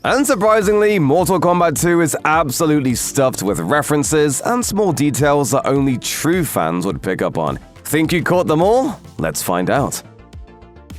Unsurprisingly, Mortal Kombat 2 is absolutely stuffed with references and small details that only true fans would pick up on. Think you caught them all? Let's find out.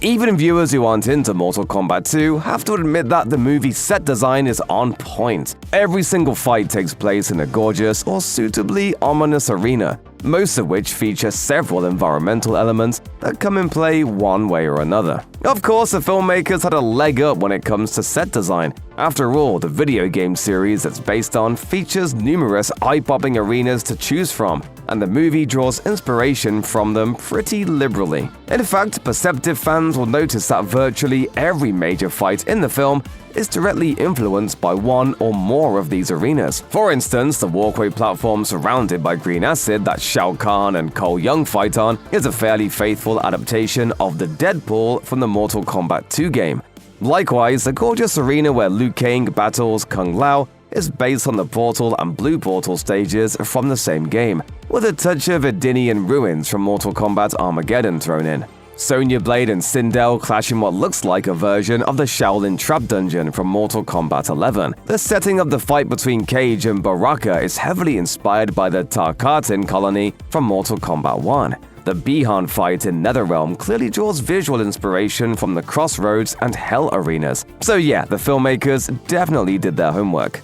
Even viewers who aren't into Mortal Kombat 2 have to admit that the movie's set design is on point. Every single fight takes place in a gorgeous or suitably ominous arena, most of which feature several environmental elements that come in play one way or another. Of course, the filmmakers had a leg up when it comes to set design. After all, the video game series it's based on features numerous eye-popping arenas to choose from, and the movie draws inspiration from them pretty liberally. In fact, perceptive fans will notice that virtually every major fight in the film is directly influenced by one or more of these arenas. For instance, the walkway platform surrounded by green acid that Shao Kahn and Cole Young fight on is a fairly faithful adaptation of the Deadpool from the Mortal Kombat 2 game. Likewise, the gorgeous arena where Liu Kang battles Kung Lao is based on the Portal and Blue Portal stages from the same game, with a touch of Edenian ruins from Mortal Kombat Armageddon thrown in. Sonya Blade and Sindel clash in what looks like a version of the Shaolin Trap Dungeon from Mortal Kombat 11. The setting of the fight between Cage and Baraka is heavily inspired by the Tarkatan colony from Mortal Kombat 1. The Bihan fight in Netherrealm clearly draws visual inspiration from the Crossroads and Hell arenas. So yeah, the filmmakers definitely did their homework.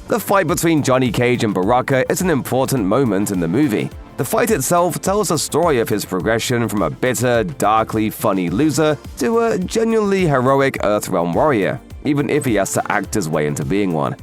The fight between Johnny Cage and Baraka is an important moment in the movie. The fight itself tells a story of his progression from a bitter, darkly funny loser to a genuinely heroic Earthrealm warrior, even if he has to act his way into being one.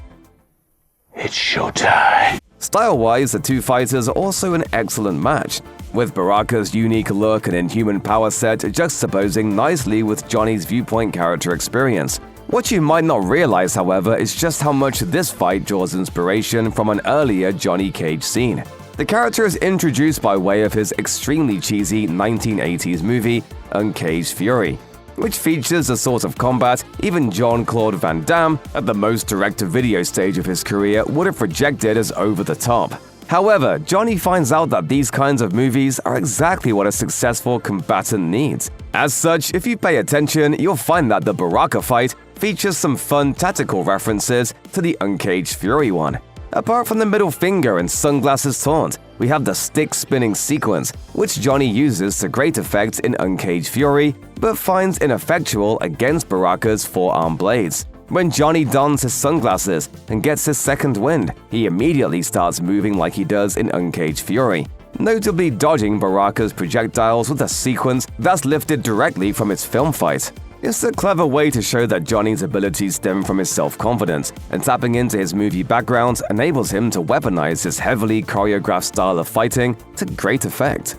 It's showtime. Style-wise, the two fighters are also an excellent match, with Baraka's unique look and inhuman power set juxtaposing nicely with Johnny's viewpoint character experience. What you might not realize, however, is just how much this fight draws inspiration from an earlier Johnny Cage scene. The character is introduced by way of his extremely cheesy 1980s movie, Uncaged Fury, which features a sort of combat even Jean-Claude Van Damme, at the most direct-to-video stage of his career, would have projected as over the top. However, Johnny finds out that these kinds of movies are exactly what a successful combatant needs. As such, if you pay attention, you'll find that the Baraka fight features some fun tactical references to the Uncaged Fury one. Apart from the middle finger and sunglasses taunt, we have the stick-spinning sequence, which Johnny uses to great effect in Uncaged Fury, but finds ineffectual against Baraka's forearm blades. When Johnny dons his sunglasses and gets his second wind, he immediately starts moving like he does in Uncaged Fury, notably dodging Baraka's projectiles with a sequence that's lifted directly from his film fight. It's a clever way to show that Johnny's abilities stem from his self-confidence, and tapping into his movie background enables him to weaponize his heavily choreographed style of fighting to great effect.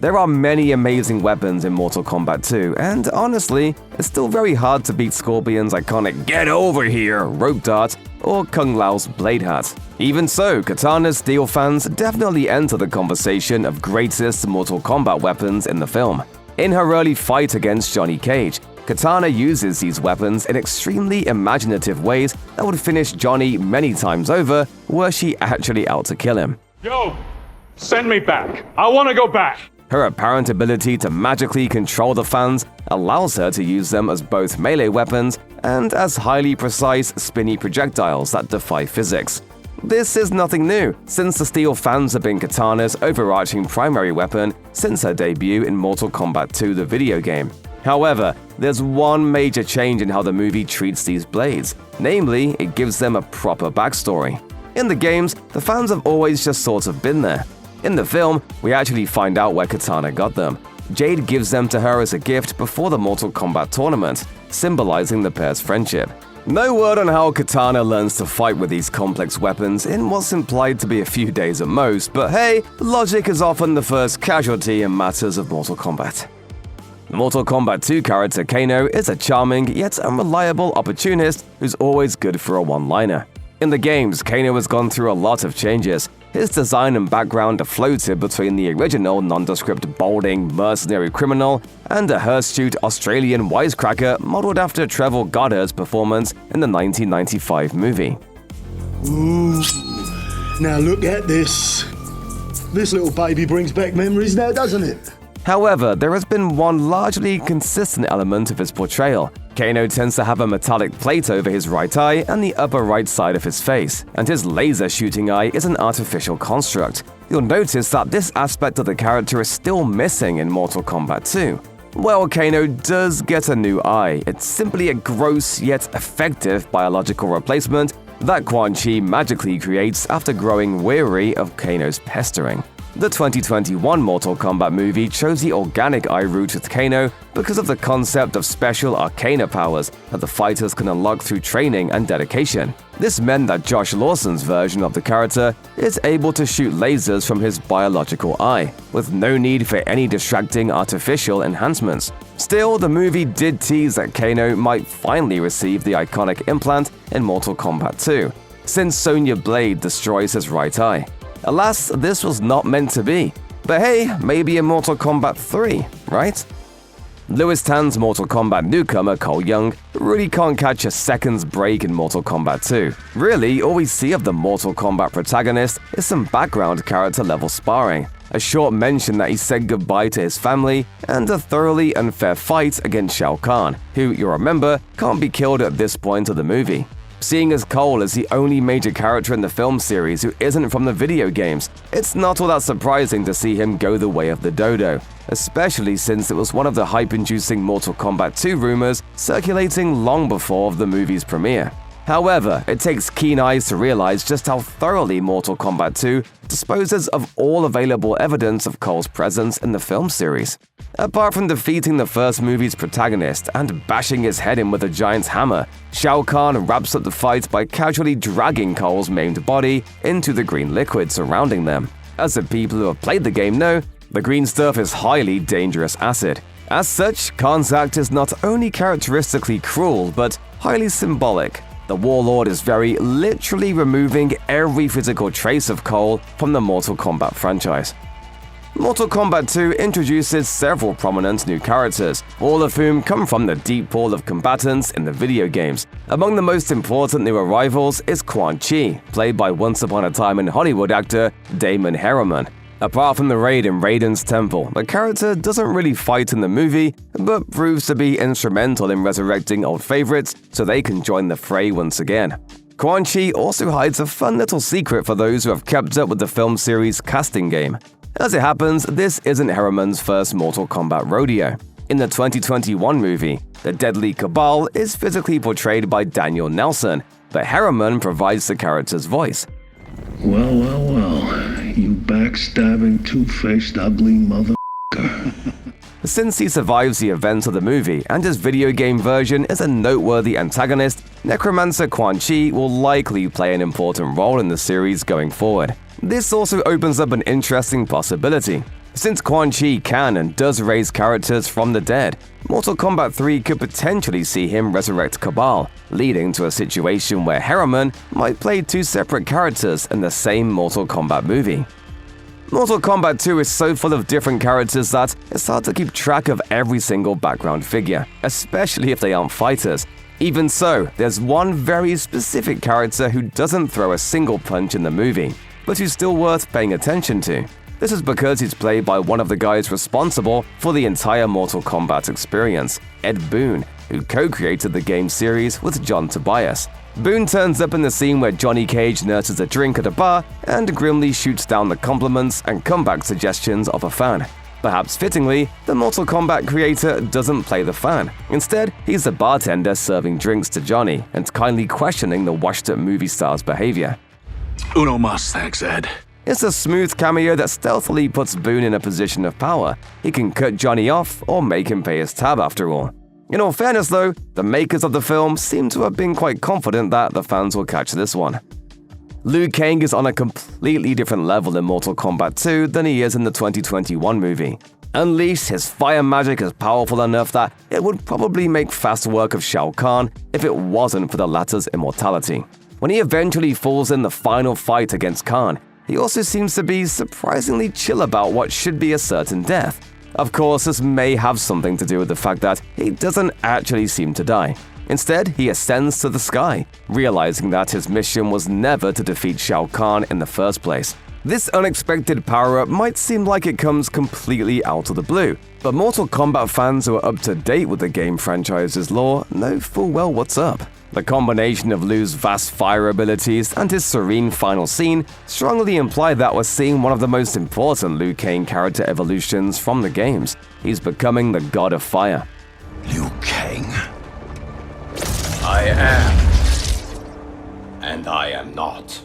There are many amazing weapons in Mortal Kombat 2, and honestly, it's still very hard to beat Scorpion's iconic "Get over here" rope dart or Kung Lao's blade hat. Even so, Kitana's steel fans definitely enter the conversation of greatest Mortal Kombat weapons in the film. In her early fight against Johnny Cage, Kitana uses these weapons in extremely imaginative ways that would finish Johnny many times over were she actually out to kill him. Yo, send me back. I want to go back. Her apparent ability to magically control the fans allows her to use them as both melee weapons and as highly precise, spinny projectiles that defy physics. This is nothing new, since the steel fans have been Kitana's overarching primary weapon since her debut in Mortal Kombat 2, the video game. However, there's one major change in how the movie treats these blades, namely, it gives them a proper backstory. In the games, the fans have always just sort of been there. In the film, we actually find out where Kitana got them. Jade gives them to her as a gift before the Mortal Kombat tournament, symbolizing the pair's friendship. No word on how Kitana learns to fight with these complex weapons in what's implied to be a few days at most, but hey, logic is often the first casualty in matters of Mortal Kombat. Mortal Kombat 2 character Kano is a charming yet unreliable opportunist who's always good for a one-liner. In the games, Kano has gone through a lot of changes. His design and background are floated between the original nondescript balding mercenary criminal and a hirsute Australian wisecracker modeled after Trevor Goddard's performance in the 1995 movie. Ooh, now look at this. This little baby brings back memories now, doesn't it? However, there has been one largely consistent element of his portrayal, Kano tends to have a metallic plate over his right eye and the upper right side of his face, and his laser shooting eye is an artificial construct. You'll notice that this aspect of the character is still missing in Mortal Kombat 2. Well, Kano does get a new eye. It's simply a gross yet effective biological replacement that Quan Chi magically creates after growing weary of Kano's pestering. The 2021 Mortal Kombat movie chose the organic eye route with Kano because of the concept of special arcana powers that the fighters can unlock through training and dedication. This meant that Josh Lawson's version of the character is able to shoot lasers from his biological eye, with no need for any distracting artificial enhancements. Still, the movie did tease that Kano might finally receive the iconic implant in Mortal Kombat 2, since Sonya Blade destroys his right eye. Alas, this was not meant to be. But hey, maybe in Mortal Kombat 3, right? Lewis Tan's Mortal Kombat newcomer Cole Young really can't catch a second's break in Mortal Kombat 2. Really, all we see of the Mortal Kombat protagonist is some background character-level sparring, a short mention that he said goodbye to his family, and a thoroughly unfair fight against Shao Kahn, who, you'll remember, can't be killed at this point of the movie. Seeing as Cole is the only major character in the film series who isn't from the video games, it's not all that surprising to see him go the way of the dodo, especially since it was one of the hype-inducing Mortal Kombat 2 rumors circulating long before the movie's premiere. However, it takes keen eyes to realize just how thoroughly Mortal Kombat 2 disposes of all available evidence of Cole's presence in the film series. Apart from defeating the first movie's protagonist and bashing his head in with a giant's hammer, Shao Kahn wraps up the fight by casually dragging Cole's maimed body into the green liquid surrounding them. As the people who have played the game know, the green stuff is highly dangerous acid. As such, Kahn's act is not only characteristically cruel, but highly symbolic. The Warlord is very literally removing every physical trace of Cole from the Mortal Kombat franchise. Mortal Kombat 2 introduces several prominent new characters, all of whom come from the deep pool of combatants in the video games. Among the most important new arrivals is Quan Chi, played by Once Upon a Time in Hollywood actor Damon Herriman. Apart from the raid in Raiden's temple, the character doesn't really fight in the movie, but proves to be instrumental in resurrecting old favorites so they can join the fray once again. Quan Chi also hides a fun little secret for those who have kept up with the film series' casting game. As it happens, this isn't Herriman's first Mortal Kombat rodeo. In the 2021 movie, the Deadly Cabal is physically portrayed by Daniel Nelson, but Herriman provides the character's voice. Well, you backstabbing, two-faced, ugly motherfucker. Since he survives the events of the movie and his video game version is a noteworthy antagonist, Necromancer Quan Chi will likely play an important role in the series going forward. This also opens up an interesting possibility. Since Quan Chi can and does raise characters from the dead, Mortal Kombat 3 could potentially see him resurrect Cabal, leading to a situation where Herriman might play two separate characters in the same Mortal Kombat movie. Mortal Kombat 2 is so full of different characters that it's hard to keep track of every single background figure, especially if they aren't fighters. Even so, there's one very specific character who doesn't throw a single punch in the movie, but who's still worth paying attention to. This is because he's played by one of the guys responsible for the entire Mortal Kombat experience, Ed Boon, who co-created the game series with John Tobias. Boon turns up in the scene where Johnny Cage nurses a drink at a bar and grimly shoots down the compliments and comeback suggestions of a fan. Perhaps fittingly, the Mortal Kombat creator doesn't play the fan. Instead, he's the bartender serving drinks to Johnny and kindly questioning the washed-up movie star's behavior. Uno mas, thanks, Ed. It's a smooth cameo that stealthily puts Boon in a position of power. He can cut Johnny off or make him pay his tab after all. In all fairness though, the makers of the film seem to have been quite confident that the fans will catch this one. Liu Kang is on a completely different level in Mortal Kombat 2 than he is in the 2021 movie. Unleashed, his fire magic is powerful enough that it would probably make fast work of Shao Kahn if it wasn't for the latter's immortality. When he eventually falls in the final fight against Khan, he also seems to be surprisingly chill about what should be a certain death. Of course, this may have something to do with the fact that he doesn't actually seem to die. Instead, he ascends to the sky, realizing that his mission was never to defeat Shao Kahn in the first place. This unexpected power-up might seem like it comes completely out of the blue, but Mortal Kombat fans who are up to date with the game franchise's lore know full well what's up. The combination of Liu's vast fire abilities and his serene final scene strongly imply that we're seeing one of the most important Liu Kang character evolutions from the games. He's becoming the God of Fire. Liu Kang. I am. And I am not.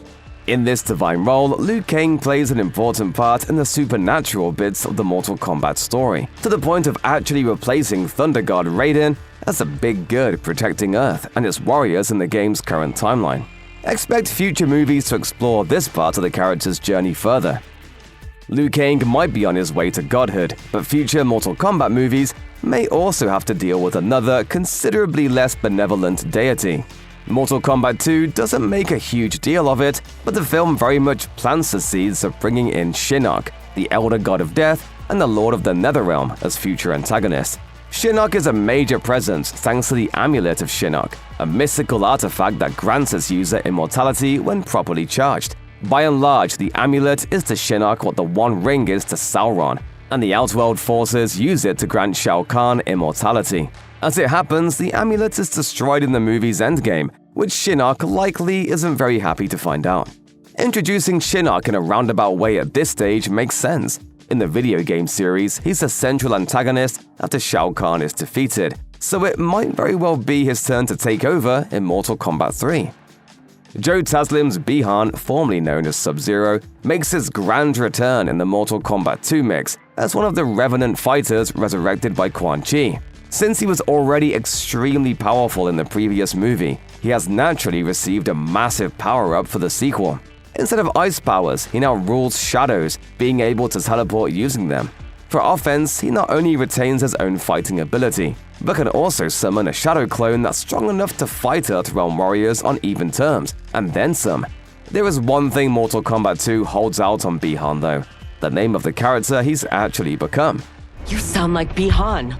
In this divine role, Liu Kang plays an important part in the supernatural bits of the Mortal Kombat story, to the point of actually replacing Thunder God Raiden as a big good protecting Earth and its warriors in the game's current timeline. Expect future movies to explore this part of the character's journey further. Liu Kang might be on his way to godhood, but future Mortal Kombat movies may also have to deal with another, considerably less benevolent deity. Mortal Kombat 2 doesn't make a huge deal of it, but the film very much plants the seeds of bringing in Shinnok, the Elder God of Death and the Lord of the Netherrealm, as future antagonists. Shinnok is a major presence thanks to the Amulet of Shinnok, a mystical artifact that grants its user immortality when properly charged. By and large, the amulet is to Shinnok what the One Ring is to Sauron, and the Outworld forces use it to grant Shao Kahn immortality. As it happens, the amulet is destroyed in the movie's endgame, which Shinnok likely isn't very happy to find out. Introducing Shinnok in a roundabout way at this stage makes sense. In the video game series, he's the central antagonist after Shao Kahn is defeated, so it might very well be his turn to take over in Mortal Kombat 3. Joe Taslim's Bi-Han, formerly known as Sub-Zero, makes his grand return in the Mortal Kombat 2 mix as one of the Revenant fighters resurrected by Quan Chi. Since he was already extremely powerful in the previous movie, he has naturally received a massive power-up for the sequel. Instead of ice powers, he now rules shadows, being able to teleport using them. For offense, he not only retains his own fighting ability, but can also summon a shadow clone that's strong enough to fight Earthrealm warriors on even terms, and then some. There is one thing Mortal Kombat 2 holds out on Bi-Han though: the name of the character he's actually become. You sound like Bi-Han.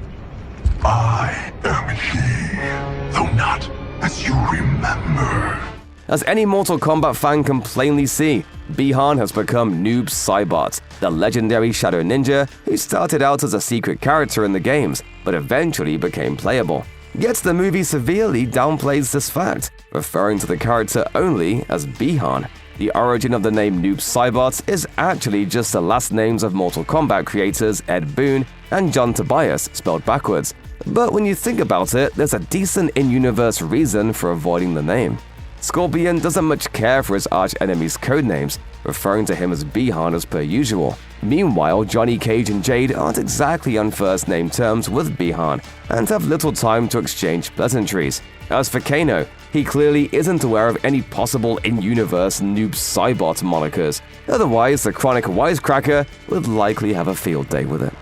I am he, though not as you remember. As any Mortal Kombat fan can plainly see, Bi-Han has become Noob Saibot, the legendary shadow ninja who started out as a secret character in the games, but eventually became playable. Yet the movie severely downplays this fact, referring to the character only as Bi-Han. The origin of the name Noob Saibot is actually just the last names of Mortal Kombat creators Ed Boon and John Tobias spelled backwards. But when you think about it, there's a decent in-universe reason for avoiding the name. Scorpion doesn't much care for his arch-enemy's codenames, referring to him as Bi-Han as per usual. Meanwhile, Johnny Cage and Jade aren't exactly on first-name terms with Bi-Han and have little time to exchange pleasantries. As for Kano, he clearly isn't aware of any possible in-universe Noob Saibot monikers. Otherwise, the chronic wisecracker would likely have a field day with it.